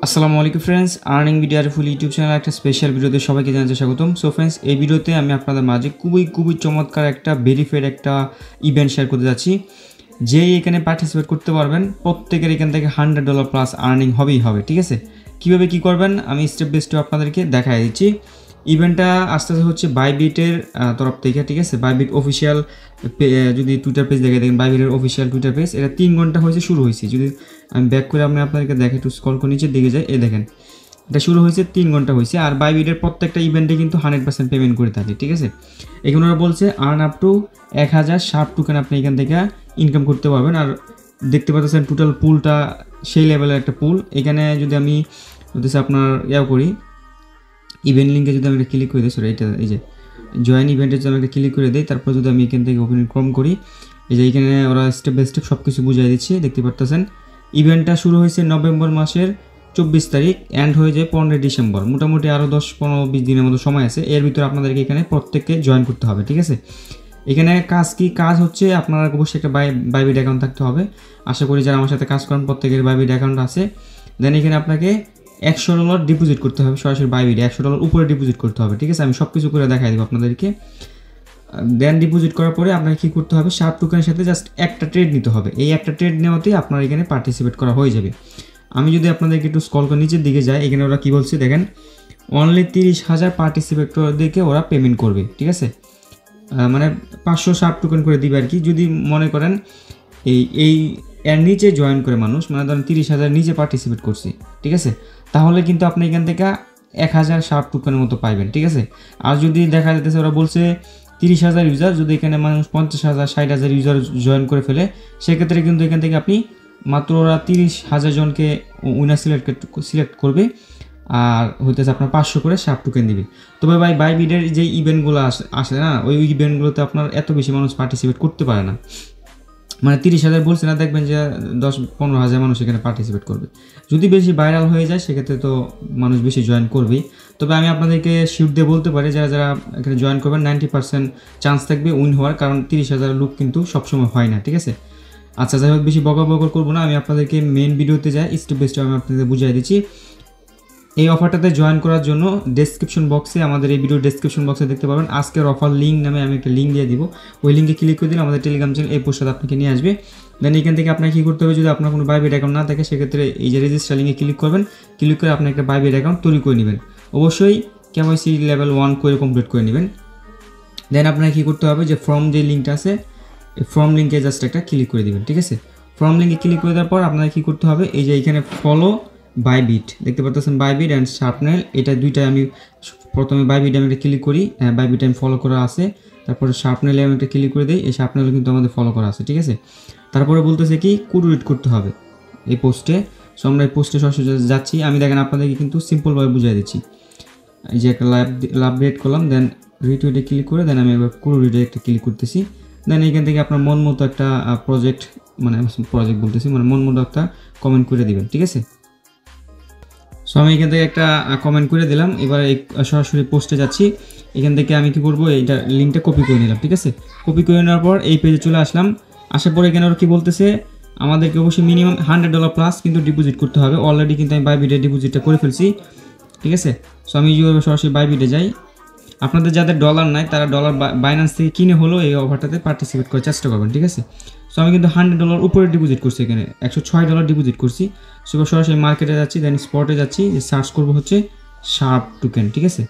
আসসালামু আলাইকুম friends, earning video আর ফুল YouTube channel একটা স্পেশাল ভিডিওতে সবাইকে জানাতে স্বাগতম। সো ফ্রেন্ডস, এই ভিডিওতে আমি আপনাদের মাঝে খুবই চমৎকার একটা ভেরিফাইড একটা ইভেন্ট শেয়ার করতে যাচ্ছি। যেই এখানে পার্টিসিপেট করতে পারবেন প্রত্যেকের এখান থেকে $100 প্লাস আর্নিং হবেই হবে। ঠিক আছে, কীভাবে কী করবেন আমি স্টেপ বাই স্টেপ আপনাদেরকে দেখাই দিচ্ছি। ইভেন্টটা আস্তে আস্তে হচ্ছে বাইবিটের তরফ থেকে। ঠিক আছে, বাইবিট অফিসিয়াল যদি টুইটার পেজ দেখে দেখেন, বাইবিটের অফিসিয়াল টুইটার পেজ, এটা 3 ঘন্টা হয়েছে শুরু হয়েছে। যদি আমি ব্যাক করে আমি আপনাদেরকে দেখে একটু স্ক্রল করে নিচের দিকে যাই, এই দেখেন এটা শুরু হয়েছে 3 ঘন্টা হয়েছে। আর বাইবিটের প্রত্যেকটা ইভেন্টে কিন্তু 100% পেমেন্ট করে থাকে। ঠিক আছে, এখানে ওরা বলছে earn up to 1000 sharp token আপনি এখান থেকে ইনকাম করতে পারবেন। আর দেখতে পাচ্ছেন টোটাল পুলটা সেই লেভেলের একটা পুল। এখানে যদি আমি আপনার করি, ইভেন্ট লিঙ্কে যদি আমি একটা ক্লিক করে দিই, সরি এটা এই যে জয়েন ইভেন্টের জন্য একটা ক্লিক করে দিই, তারপর যদি আমি এখান থেকে ওপেন ক্রোম করি, এই যে এখানে ওরা স্টেপ বাই স্টেপ সব কিছু বুঝিয়ে দিচ্ছে। দেখতে পাচ্ছেন ইভেন্টটা শুরু হয়েছে নভেম্বর মাসের 24 তারিখ, এন্ড হয়ে যায় 15 ডিসেম্বর। মোটামুটি আরও 10-15-20 দিনের মতো সময় আছে। এর ভিতরে আপনাদেরকে এখানে প্রত্যেককে জয়েন করতে হবে। ঠিক আছে, এখানে কাজ হচ্ছে আপনারা অবশ্যই একটা বাইবিট অ্যাকাউন্ট থাকতে হবে। আশা করি যারা আমার সাথে কাজ করেন প্রত্যেকের বাইবিট অ্যাকাউন্ট আছে। দেন এখানে আপনাকে $100 ডিপোজিট করতে হবে সরাসরি বাইবিটে, $100 উপরে ডিপোজিট করতে হবে। ঠিক আছে, আমি সব কিছু করে দেখাই দেবো আপনাদেরকে। দেন ডিপোজিট করার পরে আপনাকে কী করতে হবে, শার্প টোকেনের সাথে জাস্ট একটা ট্রেড নিতে হবে। এই একটা ট্রেড নেওয়াতেই আপনার এখানে পার্টিসিপেট করা হয়ে যাবে। আমি যদি আপনাদেরকে একটু স্ক্রল করে নিচের দিকে যাই, এখানে ওরা কী বলছে দেখেন, অনলি 30,000 পার্টিসিপেটরদেরকে ওরা পেমেন্ট করবে। ঠিক আছে, মানে 500 শার্প টোকেন করে দিবে আর কি। যদি মনে করেন এই এর নিচে জয়েন করে মানুষ, মানে ধরেন 30,000 নিচে পার্টিসিপেট করছে, ঠিক আছে, তাহলে কিন্তু আপনি এখান থেকে 1000 শার্প টোকেনের মতো পাইবেন। ঠিক আছে, আর যদি দেখা যেতেছে ওরা বলছে 30,000 ইউজার, যদি এখানে মানুষ 50,000 60,000 ইউজার জয়েন করে ফেলে, সেক্ষেত্রে কিন্তু এখান থেকে আপনি মাত্র ওরা 30,000 জনকে উইনার সিলেক্ট করবে, আর হইতেছে আপনার 500 করে শার্প টোকেন দিবে। তবে ভাই বাইবিটের যে ইভেন্টগুলো আসে না, ওই ইভেন্টগুলোতে আপনার এত বেশি মানুষ পার্টিসিপেট করতে পারে না। মানে 30,000 বলছে না, দেখবেন যে 10-15,000 মানুষ এখানে পার্টিসিপেট করবে। যদি বেশি ভাইরাল হয়ে যায় সেক্ষেত্রে তো মানুষ বেশি জয়েন করবেই। তবে আমি আপনাদেরকে শিওর দিয়ে বলতে পারি, যারা এখানে জয়েন করবেন 90% চান্স থাকবে উইন হওয়ার, কারণ 30,000 লোক কিন্তু সবসময় হয় না। ঠিক আছে, আচ্ছা যাই হোক, বেশি বকর করবো না, আমি আপনাদেরকে মেন ভিডিওতে যাই, স্টেপ বাই স্টেপ আমি আপনাদের বুঝিয়ে দিচ্ছি। এই অফারটাতে জয়েন করার জন্য ডেসক্রিপশন বক্সে, আমাদের এই ভিডিও ডেসক্রিপশন বক্সে দেখতে পাবেন আজকের অফার লিঙ্ক নামে আমি একটা লিঙ্ক দিয়ে দিব। ওই লিঙ্কে ক্লিক করে দিলে আমাদের টেলিগ্রাম চ্যানেল এই পোস্টটা আপনাকে নিয়ে আসবে। দেন এখান থেকে আপনাকে কী করতে হবে, যদি আপনার কোনো বাইবিট অ্যাকাউন্ট না থাকে সেক্ষেত্রে এই যে রেজিস্টার লিঙ্কে ক্লিক করবেন, ক্লিক করে আপনি একটা বাইবিট অ্যাকাউন্ট তৈরি করে নেবেন। অবশ্যই কেওয়াইসি লেভেল 1 করে কমপ্লিট করে নেবেন। দেন আপনাকে কী করতে হবে, যে ফর্ম যে লিঙ্কটা আছে, এই ফর্ম লিঙ্কে জাস্ট একটা ক্লিক করে দেবেন। ঠিক আছে, ফর্ম লিঙ্কে ক্লিক করে দেওয়ার পর আপনাকে কী করতে হবে, এই যে এখানে ফলো বাইবিট দেখতে পাচ্ছেন, বাইবিট অ্যান্ড শার্পনেল, এটা দুইটাই আমি প্রথমে বাইবিট আমি একটা ক্লিক করি, বাইবিট আমি ফলো করা আছে। তারপরে শার্পনেলে আমি একটা ক্লিক করে দিই, এই শার্পনেলে কিন্তু আমাদের ফলো করা আছে। ঠিক আছে, তারপরে বলতেছে কি কোড রিড করতে হবে এই পোস্টে। সো আমরা এই পোস্টে সরাসরি যাচ্ছি। আমি দেখেন আপনাদেরকে কিন্তু সিম্পলভাবে বুঝিয়ে দিচ্ছি। এই যে একটা লাভ রেড করলাম, দেন রিটুইটে ক্লিক করে দেন আমি এবার কোড রিডে একটা ক্লিক করতেছি। দেন এখান থেকে আপনার মন মতো একটা প্রজেক্ট বলতেছি, মানে মন মতো একটা কমেন্ট করে দিবেন। ঠিক আছে, সো আমি এখান থেকে একটা কমেন্ট করে দিলাম। এবার এই সরাসরি পোস্টে যাচ্ছি। এখান থেকে আমি কী করবো, এইটা লিঙ্কটা কপি করে নিলাম। ঠিক আছে, কপি করে নেওয়ার পর এই পেজে চলে আসলাম। আসার পরে এখানে ওরা কী বলতেছে, আমাদেরকে অবশ্যই মিনিমাম $100 প্লাস কিন্তু ডিপোজিট করতে হবে। অলরেডি কিন্তু আমি বাইবিটে ডিপোজিটটা করে ফেলছি। ঠিক আছে, সো আমি যেভাবে সরাসরি বাইবিটে যাই, আপনাদের যাদের ডলার নাই তারা ডলার বাইন্যান্স থেকে কিনে হলেও এই অফারটাতে পার্টিসিপেট করার চেষ্টা করবেন। ঠিক আছে, সো আমি কিন্তু $100 উপরে ডিপোজিট করছি, এখানে $106 ডিপোজিট করছি। সো সরাসরি মার্কেটে যাচ্ছি, দেন স্পটে যাচ্ছি, যে সার্চ করবো হচ্ছে শার্প টোকেন। ঠিক আছে,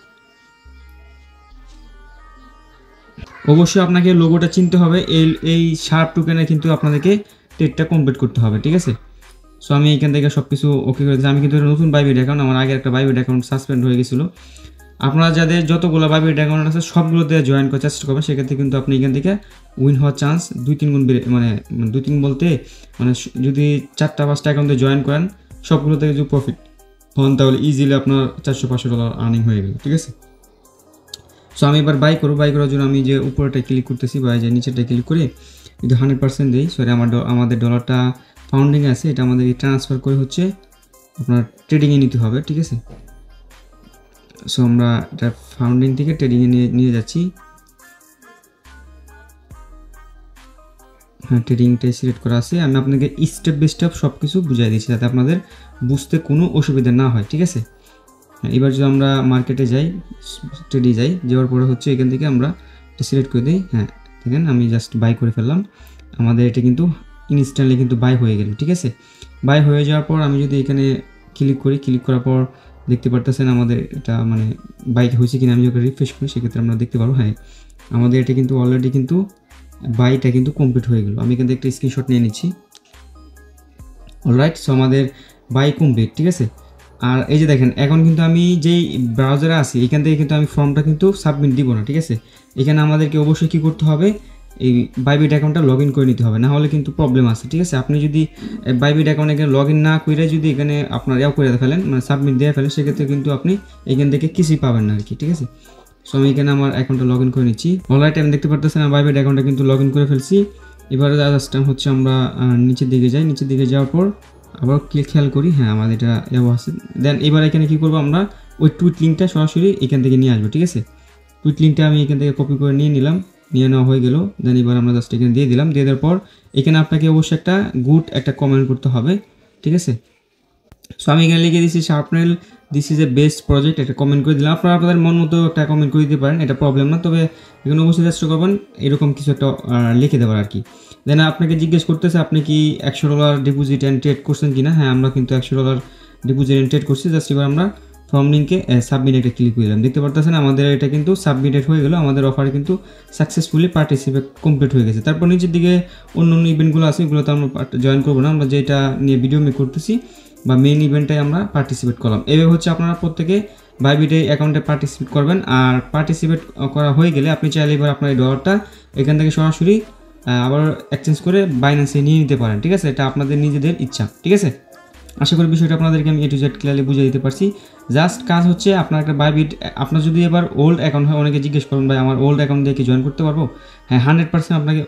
অবশ্যই আপনাকে লোগোটা চিনতে হবে। এই শার্প টোকেনে কিন্তু আপনাদেরকে ট্রেডটা কমপ্লিট করতে হবে। ঠিক আছে, সো আমি এখান থেকে সব কিছু ওকে করে দিচ্ছি। আমি কিন্তু নতুন বাইবিট অ্যাকাউন্ট, আমার আগে একটা বাইবিট অ্যাকাউন্ট সাসপেন্ড হয়ে গেছিলো। আপনারা যাদের যতগুলো বাইবিট অ্যাকাউন্ট আছে সবগুলোতে জয়েন করার চেষ্টা করবেন, সেক্ষেত্রে কিন্তু আপনি এখান থেকে উইন হওয়ার চান্স 2-3 গুণ বেড়ে, মানে 2-3 বলতে মানে যদি 4-5টা অ্যাকাউন্টে জয়েন করেন সবগুলো থেকে যদি প্রফিট হন, তাহলে ইজিলি আপনার $400-500 আর্নিং হয়ে গেল। ঠিক আছে, সো আমি এবার বাই করার জন্য আমি যে উপরেটা ক্লিক করতেছি বা যে নিচেরটা ক্লিক করে যদি 100% দিই, সরি আমাদের ডলারটা পাউন্ডিংয়ে আছে, এটা আমাদেরকে ট্রান্সফার করে হচ্ছে আপনার ট্রেডিংয়ে নিতে হবে। ঠিক আছে, সো আমরা এটা ফাউন্ডিং থেকে ট্রেডিংয়ে নিয়ে যাচ্ছি। হ্যাঁ ট্রেডিংটাই সিলেক্ট করা আছে। আমি আপনাকে স্টেপ বাই স্টেপ সব কিছু বুঝিয়ে দিচ্ছি যাতে আপনাদের বুঝতে কোনো অসুবিধা না হয়, ঠিক আছে। এবার যদি আমরা মার্কেটে যাই, ট্রেডে যাই, যাওয়ার পরে হচ্ছে এখান থেকে আমরা এটা সিলেক্ট করে দিই। হ্যাঁ দেখেন আমি জাস্ট বাই করে ফেললাম, আমাদের এটা কিন্তু ইনস্ট্যান্টলি কিন্তু বাই হয়ে গেল, ঠিক আছে। বাই হয়ে যাওয়ার পর আমি যদি এখানে ক্লিক করি, ক্লিক করার পর দেখতে পারতেছেন আমাদের এটা মানে বাইক হয়েছে কিনা। আমি যখন রিফ্রেশ করি সেক্ষেত্রে আমরা দেখতে পারবো হ্যাঁ আমাদের এটা কিন্তু অলরেডি কিন্তু বাইটা কিন্তু কমপ্লিট হয়ে গেল। আমি কিন্তু একটা স্ক্রিনশট নিয়ে নিচ্ছি। অলরাইট, সো আমাদের বাই কমপ্লিট, ঠিক আছে। আর এই যে দেখেন এখন কিন্তু আমি যেই ব্রাউজারে আছি এখান থেকে কিন্তু আমি ফর্মটা কিন্তু সাবমিট দিব না, ঠিক আছে। এখানে আমাদেরকে অবশ্যই কী করতে হবে, এই বাইবিট অ্যাকাউন্টটা লগ ইন করে নিতে হবে, না হলে কিন্তু প্রবলেম আছে, ঠিক আছে। আপনি যদি বাইবিট অ্যাকাউন্টে এখানে লগ ইন না করে যদি এখানে আপনার করে ফেলেন মানে সাবমিট দিয়ে ফেলেন সেক্ষেত্রে কিন্তু আপনি এখান থেকে কিছুই পাবেন না আর কি, ঠিক আছে। সো আমি এখানে আমার অ্যাকাউন্টটা লগ ইন করে নিচ্ছি। অলরাইট, আমি দেখতে পারতেছেন বাইবিট অ্যাকাউন্টটা কিন্তু লগ ইন করে ফেলছি। এবারে জাস্ট হচ্ছে আমরা নিচের দিকে যাই, নিচের দিকে যাওয়ার পর আবার খেয়াল করি হ্যাঁ আমাদের এটা এও আছে। দেন এবার এখানে কী করবো, আমরা ওই টুইট লিঙ্কটা সরাসরি এখান থেকে নিয়ে আসবো, ঠিক আছে। টুইট লিঙ্কটা আমি এখান থেকে কপি করে নিয়ে নিলাম, নিয়ে নেওয়া হয়ে গেল। দেন এবার আমরা জাস্ট এখানে দিয়ে দিলাম, দিয়ে দেওয়ার পর এখানে আপনাকে অবশ্যই একটা কমেন্ট করতে হবে, ঠিক আছে। সো আমি এখানে লিখে দিচ্ছি shrapnel this is a best project, একটা কমেন্ট করে দিলাম। আপনারা আপনাদের মন মতো একটা কমেন্ট করে দিতে পারেন, এটা প্রবলেম না। তবে এখানে অবশ্যই চেষ্টা করবেন এরকম কিছু একটা লিখে দেওয়ার আর কি। দেন আপনাকে জিজ্ঞেস করতেছে আপনি কি $100 ডিপোজিট অ্যান্ড ট্রেড করছেন কিনা। হ্যাঁ আমরা কিন্তু $100 ডিপোজিট অ্যান্ড ট্রেড করছি। জাস্ট এবার আমরা ফর্ম লিঙ্কে সাবমিট একটা ক্লিক করলাম, দেখতে পারতেছেন আমাদের এটা কিন্তু সাবমিটেড হয়ে গেল, আমাদের অফারে কিন্তু সাকসেসফুলি পার্টিসিপেট কমপ্লিট হয়ে গেছে। তারপর নিচের দিকে অন্য অন্য ইভেন্টগুলো আছে, এগুলোতে আমরা জয়েন করবো না, আমরা যেটা নিয়ে ভিডিও মেক করতেছি বা মেইন ইভেন্টটাই আমরা পার্টিসিপেট করলাম। এভাবে হচ্ছে আপনারা প্রত্যেকে বাইবিটে অ্যাকাউন্টে পার্টিসিপেট করবেন। আর পার্টিসিপেট করা হয়ে গেলে আপনি চাইলে এবার আপনার এই ডলারটা এখান থেকে সরাসরি আবার এক্সচেঞ্জ করে বাইন্যান্সে নিয়ে নিতে পারেন, ঠিক আছে। এটা আপনাদের নিজেদের ইচ্ছা, ঠিক আছে। আশা করি বিষয়টা আপনাদেরকে আমি A to Z ক্লিয়ারলি বুঝিয়ে দিতে পারছি। জাস্ট কাজ হচ্ছে আপনার একটা বাইবিট, আপনার যদি এবার ওল্ড অ্যাকাউন্ট হয়, অনেকে জিজ্ঞেস করুন ভাই আমার ওল্ড অ্যাকাউন্ট দিয়ে কি জয়েন করতে পারবো। হ্যাঁ 100% আপনাকে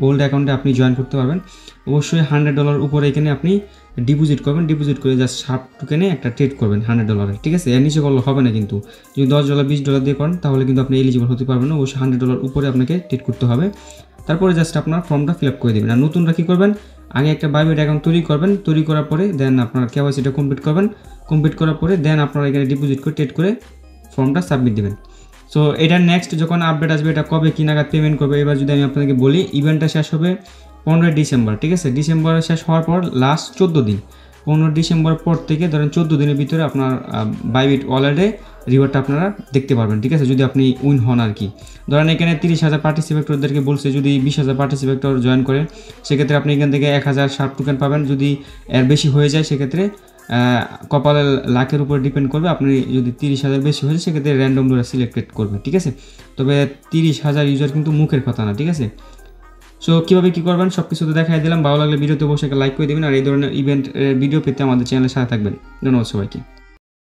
ওল্ড অ্যাকাউন্টে আপনি জয়েন করতে পারবেন। অবশ্যই $100 উপরে এখানে আপনি ডিপোজিট করবেন, ডিপোজিট করে জাস্ট শার্প টোকেনে একটা ট্রেড করবেন $100, ঠিক আছে। এর নিচে করলে হবে না, কিন্তু যদি $10 $20 দিয়ে করেন তাহলে কিন্তু আপনি এলিজিবল হতে পারবেন না। অবশ্যই $100 উপরে আপনাকে ট্রেড করতে হবে। তারপরে জাস্ট আপনার ফর্মটা ফিল আপ করে দেবেন। আর নতুনরা কী করবেন, আগে একটা বাইবিট অ্যাকাউন্ট তৈরি করবেন, তৈরি করার পরে দেন আপনার কেওয়াইসিটা কমপ্লিট করবেন, কমপ্লিট করার পরে দেন আপনারা এখানে ডিপোজিট করে ট্রেড করে ফর্মটা সাবমিট দেবেন। সো এটা নেক্সট যখন আপডেট আসবে এটা কবে কী নাগাদ পেমেন্ট করবে। এবার যদি আমি আপনাদেরকে বলি, ইভেন্টটা শেষ হবে 15 ডিসেম্বর, ঠিক আছে। ডিসেম্বর শেষ হওয়ার পর লাস্ট 14 দিন, 15 ডিসেম্বর পর থেকে ধরেন 14 দিনের ভিতরে আপনার বাইবিট ওয়ালেটে রিওয়ার্ডটা আপনারা দেখতে পারবেন, ঠিক আছে, যদি আপনি উইন হন আর কি। ধরেন এখানে 30,000 পার্টিসিপেটরদেরকে বলছে যদি 20,000 পার্টিসিপেটর জয়েন করে সেক্ষেত্রে আপনি এখান থেকে 1000 শার্প টোকেন পাবেন। যদি এর বেশি হয়ে যায় সেক্ষেত্রে কপালের লাখের উপর ডিপেন্ড করবে। আপনি যদি 30,000 বেশি হয়ে যায় সেক্ষেত্রে র্যান্ডমলি সিলেক্টেড করবে, ঠিক আছে। তবে 30,000 ইউজার কিন্তু মুখের কথা না, ঠিক আছে। সো কীভাবে কী করবেন সব কিছু তো দেখাই দিলাম। ভালো লাগলে ভিডিওতে অবশ্যই লাইক করে দেবেন। আর এই ধরনের ইভেন্ট ভিডিও পেতে আমাদের চ্যানেলের সাথে থাকবেন। ধন্যবাদ সবাইকে।